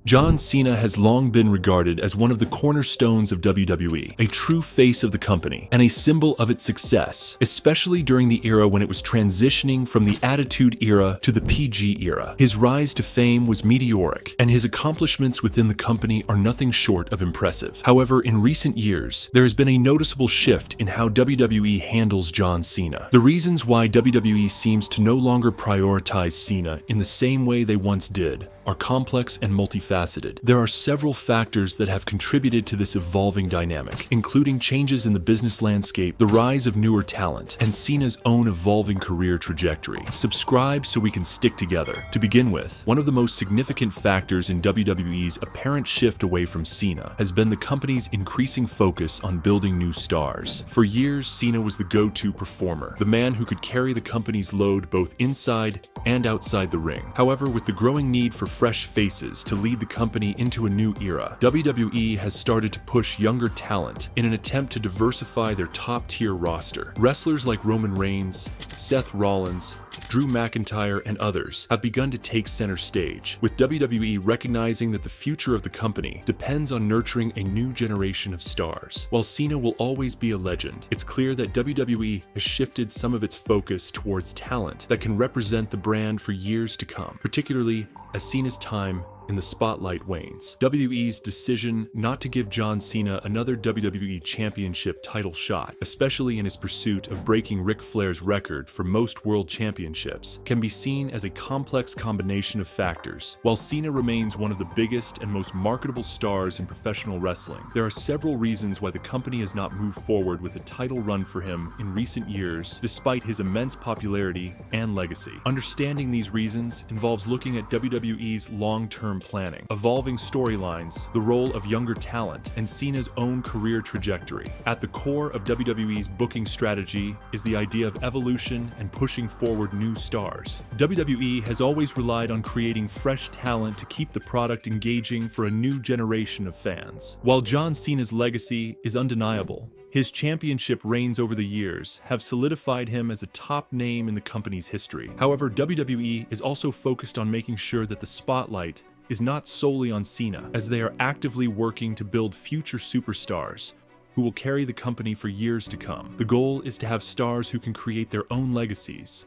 John Cena has long been regarded as one of the cornerstones of WWE, a true face of the company, and a symbol of its success, especially during the era when it was transitioning from the Attitude Era to the PG era. His rise to fame was meteoric, and his accomplishments within the company are nothing short of impressive. However, in recent years, there has been a noticeable shift in how WWE handles John Cena. The reasons why WWE seems to no longer prioritize Cena in the same way they once did are complex and multifaceted. There are several factors that have contributed to this evolving dynamic, including changes in the business landscape, the rise of newer talent, and Cena's own evolving career trajectory. Subscribe so we can stick together. To begin with, one of the most significant factors in WWE's apparent shift away from Cena has been the company's increasing focus on building new stars. For years, Cena was the go-to performer, the man who could carry the company's load both inside and outside the ring. However, with the growing need for fresh faces to lead the company into a new era, WWE has started to push younger talent in an attempt to diversify their top-tier roster. Wrestlers like Roman Reigns, Seth Rollins, Drew McIntyre, and others have begun to take center stage, with WWE recognizing that the future of the company depends on nurturing a new generation of stars. While Cena will always be a legend, it's clear that WWE has shifted some of its focus towards talent that can represent the brand for years to come, particularly as Cena's time in the spotlight wanes. WWE's decision not to give John Cena another WWE Championship title shot, especially in his pursuit of breaking Ric Flair's record for most world championships, can be seen as a complex combination of factors. While Cena remains one of the biggest and most marketable stars in professional wrestling, there are several reasons why the company has not moved forward with a title run for him in recent years, despite his immense popularity and legacy. Understanding these reasons involves looking at WWE's long-term planning, evolving storylines, the role of younger talent, and Cena's own career trajectory. At the core of WWE's booking strategy is the idea of evolution and pushing forward new stars. WWE has always relied on creating fresh talent to keep the product engaging for a new generation of fans. While John Cena's legacy is undeniable, his championship reigns over the years have solidified him as a top name in the company's history. However, WWE is also focused on making sure that the spotlight is not solely on Cena, as they are actively working to build future superstars who will carry the company for years to come. The goal is to have stars who can create their own legacies,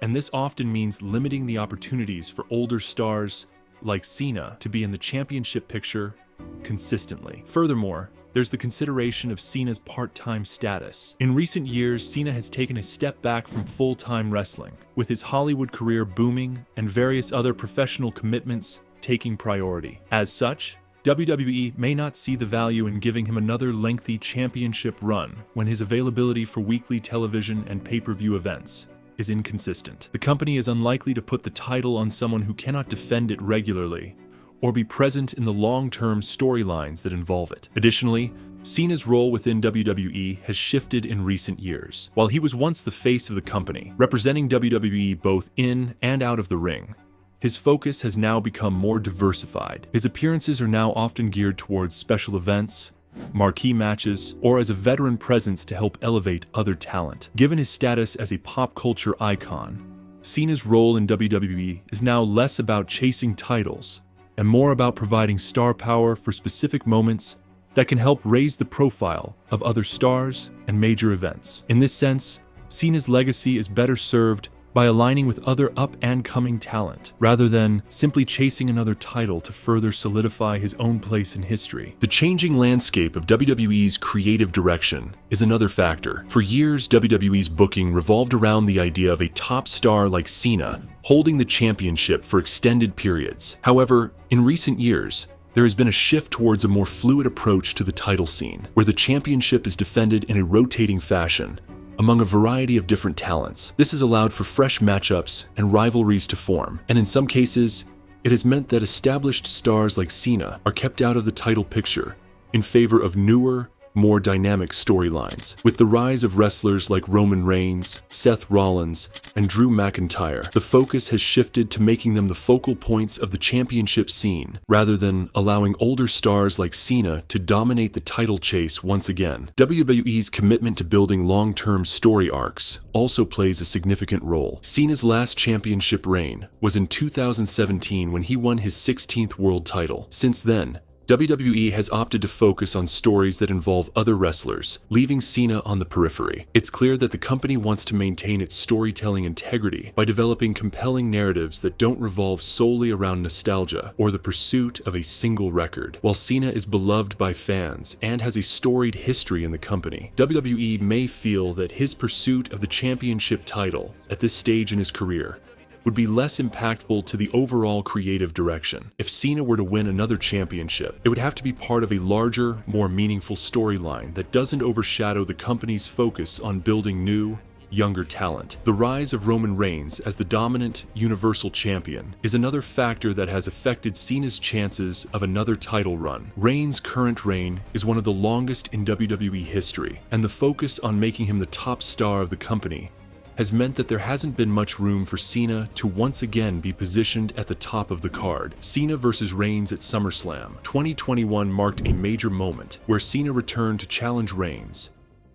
and this often means limiting the opportunities for older stars like Cena to be in the championship picture consistently. Furthermore, there's the consideration of Cena's part-time status. In recent years, Cena has taken a step back from full-time wrestling, with his Hollywood career booming and various other professional commitments taking priority. As such, WWE may not see the value in giving him another lengthy championship run when his availability for weekly television and pay-per-view events is inconsistent. The company is unlikely to put the title on someone who cannot defend it regularly or be present in the long-term storylines that involve it. Additionally, Cena's role within WWE has shifted in recent years. While he was once the face of the company, representing WWE both in and out of the ring, his focus has now become more diversified. His appearances are now often geared towards special events, marquee matches, or as a veteran presence to help elevate other talent. Given his status as a pop culture icon, Cena's role in WWE is now less about chasing titles and more about providing star power for specific moments that can help raise the profile of other stars and major events. In this sense, Cena's legacy is better served by aligning with other up-and-coming talent, rather than simply chasing another title to further solidify his own place in history. The changing landscape of WWE's creative direction is another factor. For years, WWE's booking revolved around the idea of a top star like Cena holding the championship for extended periods. However, in recent years, there has been a shift towards a more fluid approach to the title scene, where the championship is defended in a rotating fashion among a variety of different talents. This has allowed for fresh matchups and rivalries to form, and in some cases, it has meant that established stars like Cena are kept out of the title picture in favor of newer, more dynamic storylines. With the rise of wrestlers like Roman Reigns, Seth Rollins, and Drew McIntyre, the focus has shifted to making them the focal points of the championship scene, rather than allowing older stars like Cena to dominate the title chase once again. WWE's commitment to building long-term story arcs also plays a significant role. Cena's last championship reign was in 2017 when he won his 16th world title. Since then, WWE has opted to focus on stories that involve other wrestlers, leaving Cena on the periphery. It's clear that the company wants to maintain its storytelling integrity by developing compelling narratives that don't revolve solely around nostalgia or the pursuit of a single record. While Cena is beloved by fans and has a storied history in the company, WWE may feel that his pursuit of the championship title at this stage in his career would be less impactful to the overall creative direction. If Cena were to win another championship, it would have to be part of a larger, more meaningful storyline that doesn't overshadow the company's focus on building new, younger talent. The rise of Roman Reigns as the dominant Universal Champion is another factor that has affected Cena's chances of another title run. Reigns' current reign is one of the longest in WWE history, and the focus on making him the top star of the company has meant that there hasn't been much room for Cena to once again be positioned at the top of the card. Cena versus Reigns at SummerSlam 2021 marked a major moment where Cena returned to challenge Reigns,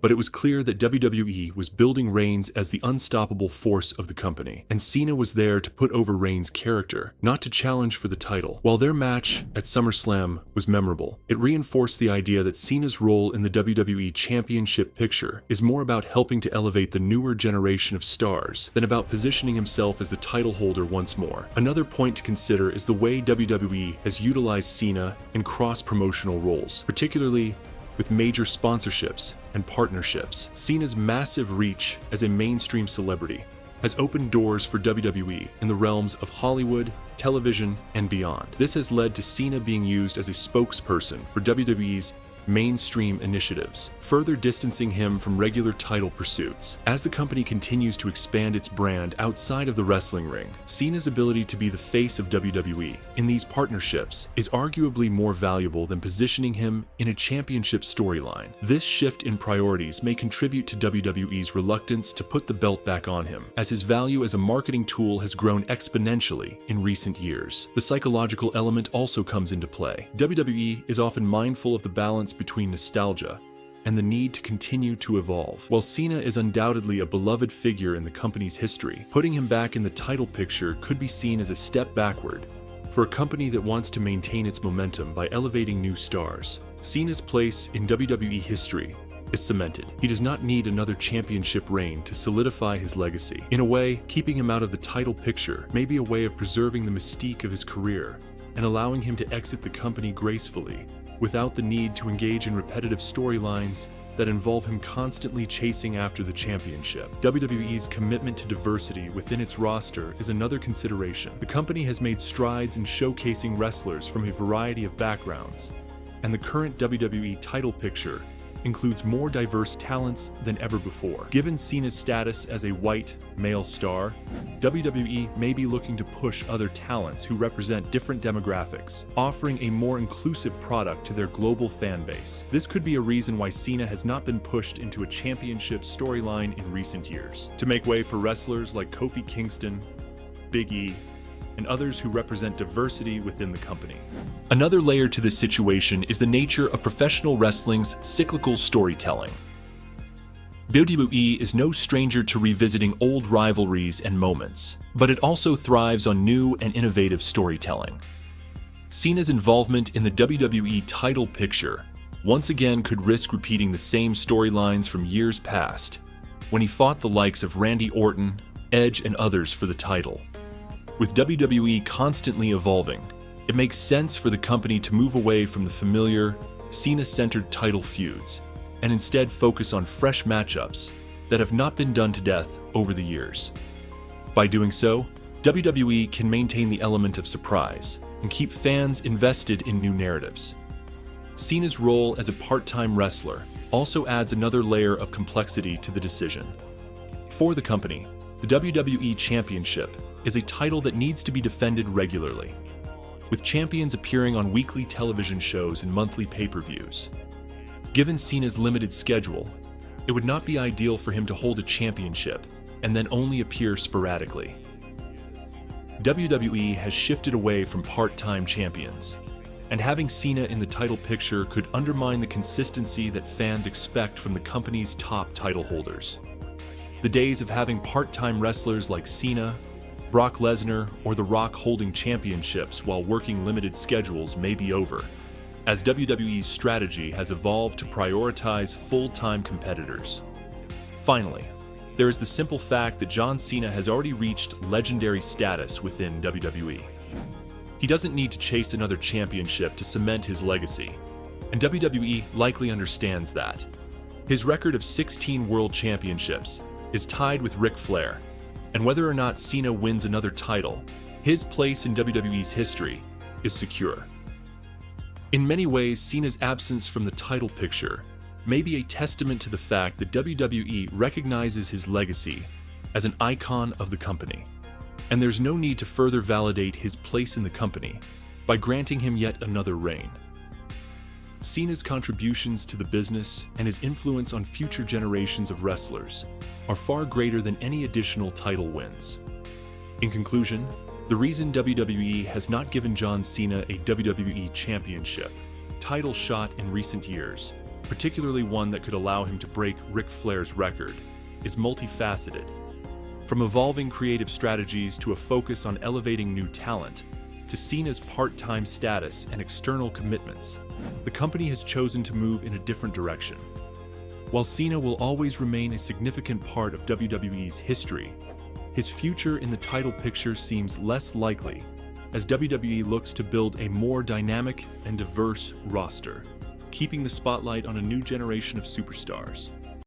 but it was clear that WWE was building Reigns as the unstoppable force of the company, and Cena was there to put over Reigns' character, not to challenge for the title. While their match at SummerSlam was memorable, it reinforced the idea that Cena's role in the WWE Championship picture is more about helping to elevate the newer generation of stars than about positioning himself as the title holder once more. Another point to consider is the way WWE has utilized Cena in cross-promotional roles, particularly with major sponsorships and partnerships. Cena's massive reach as a mainstream celebrity has opened doors for WWE in the realms of Hollywood, television, and beyond. This has led to Cena being used as a spokesperson for WWE's mainstream initiatives, further distancing him from regular title pursuits. As the company continues to expand its brand outside of the wrestling ring, Cena's ability to be the face of WWE in these partnerships is arguably more valuable than positioning him in a championship storyline. This shift in priorities may contribute to WWE's reluctance to put the belt back on him, as his value as a marketing tool has grown exponentially in recent years. The psychological element also comes into play. WWE is often mindful of the balance between nostalgia and the need to continue to evolve. While Cena is undoubtedly a beloved figure in the company's history, putting him back in the title picture could be seen as a step backward for a company that wants to maintain its momentum by elevating new stars. Cena's place in WWE history is cemented. He does not need another championship reign to solidify his legacy. In a way, keeping him out of the title picture may be a way of preserving the mystique of his career and allowing him to exit the company gracefully, without the need to engage in repetitive storylines that involve him constantly chasing after the championship. WWE's commitment to diversity within its roster is another consideration. The company has made strides in showcasing wrestlers from a variety of backgrounds, and the current WWE title picture includes more diverse talents than ever before. Given Cena's status as a white, male star, WWE may be looking to push other talents who represent different demographics, offering a more inclusive product to their global fan base. This could be a reason why Cena has not been pushed into a championship storyline in recent years, to make way for wrestlers like Kofi Kingston, Big E, and others who represent diversity within the company. Another layer to this situation is the nature of professional wrestling's cyclical storytelling. WWE is no stranger to revisiting old rivalries and moments, but it also thrives on new and innovative storytelling. Cena's involvement in the WWE title picture once again could risk repeating the same storylines from years past, when he fought the likes of Randy Orton, Edge, and others for the title. With WWE constantly evolving, it makes sense for the company to move away from the familiar, Cena-centered title feuds and instead focus on fresh matchups that have not been done to death over the years. By doing so, WWE can maintain the element of surprise and keep fans invested in new narratives. Cena's role as a part-time wrestler also adds another layer of complexity to the decision. For the company, the WWE Championship is a title that needs to be defended regularly, with champions appearing on weekly television shows and monthly pay-per-views. Given Cena's limited schedule, it would not be ideal for him to hold a championship and then only appear sporadically. WWE has shifted away from part-time champions, and having Cena in the title picture could undermine the consistency that fans expect from the company's top title holders. The days of having part-time wrestlers like Cena, Brock Lesnar, or The Rock holding championships while working limited schedules may be over, as WWE's strategy has evolved to prioritize full-time competitors. Finally, there is the simple fact that John Cena has already reached legendary status within WWE. He doesn't need to chase another championship to cement his legacy, and WWE likely understands that. His record of 16 world championships is tied with Ric Flair, and whether or not Cena wins another title, his place in WWE's history is secure. In many ways, Cena's absence from the title picture may be a testament to the fact that WWE recognizes his legacy as an icon of the company, and there's no need to further validate his place in the company by granting him yet another reign. Cena's contributions to the business and his influence on future generations of wrestlers are far greater than any additional title wins. In conclusion, the reason WWE has not given John Cena a WWE Championship title shot in recent years, particularly one that could allow him to break Ric Flair's record, is multifaceted. From evolving creative strategies to a focus on elevating new talent, to Cena's part-time status and external commitments, the company has chosen to move in a different direction. While Cena will always remain a significant part of WWE's history, his future in the title picture seems less likely as WWE looks to build a more dynamic and diverse roster, keeping the spotlight on a new generation of superstars.